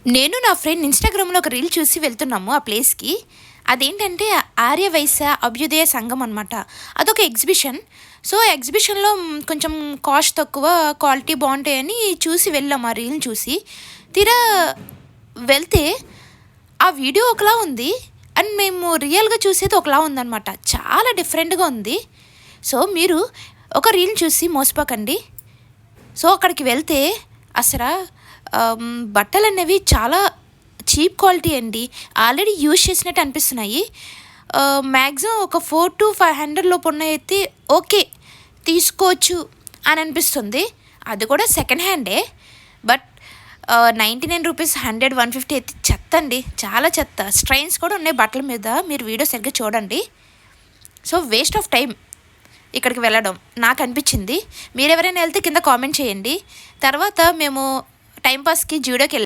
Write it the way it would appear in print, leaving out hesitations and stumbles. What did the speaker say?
నేను నా ఫ్రెండ్ ఇన్‌స్టాగ్రామ్‌లో ఒక రీల్ చూసి వెళ్తున్నాము ఆ ప్లేస్‌కి. అదేంటంటే ఆర్యవైశ్య అభ్యుదయ సంఘం అనమాట. అదొక ఎగ్జిబిషన్. సో, ఎగ్జిబిషన్‌లో కొంచెం కాస్ట్ తక్కువ, క్వాలిటీ బావుంటాయని చూసి వెళ్ళాం ఆ రీల్‌ని చూసి. తీరా వెళ్తే ఆ వీడియో ఒకలా ఉంది. అండ్ మేము రియల్‌గా చూసేది ఒకలా ఉందనమాట. చాలా డిఫరెంట్‌గా ఉంది. సో, మీరు ఒక రీల్‌ని చూసి మోసపోకండి. సో, అక్కడికి వెళ్తే అసల బట్టలనేవి చాలా చీప్ క్వాలిటీ అండి. ఆల్రెడీ యూజ్ చేసినట్టు అనిపిస్తున్నాయి. మ్యాక్సిమం ఒక 400-500 లోపు ఉన్నయైతే ఓకే. తీసుకోవచ్చు అని అనిపిస్తుంది. అది కూడా సెకండ్ హ్యాండే. బట్ రూ. 99, 100, 150 అయితే చెత్తండి. చాలా చెత్త. స్ట్రెయిన్స్ కూడా ఉన్నాయి బట్టల మీద. మీరు వీడియో సరిగ్గా చూడండి. సో, వేస్ట్ ఆఫ్ టైం ఇక్కడికి వెళ్ళడం నాకనిపించింది. మీరెవరైనా వెళ్తే కింద కామెంట్ చేయండి. తర్వాత మేము టైం పాస్‌కి జూడియోకెళ్ళాం.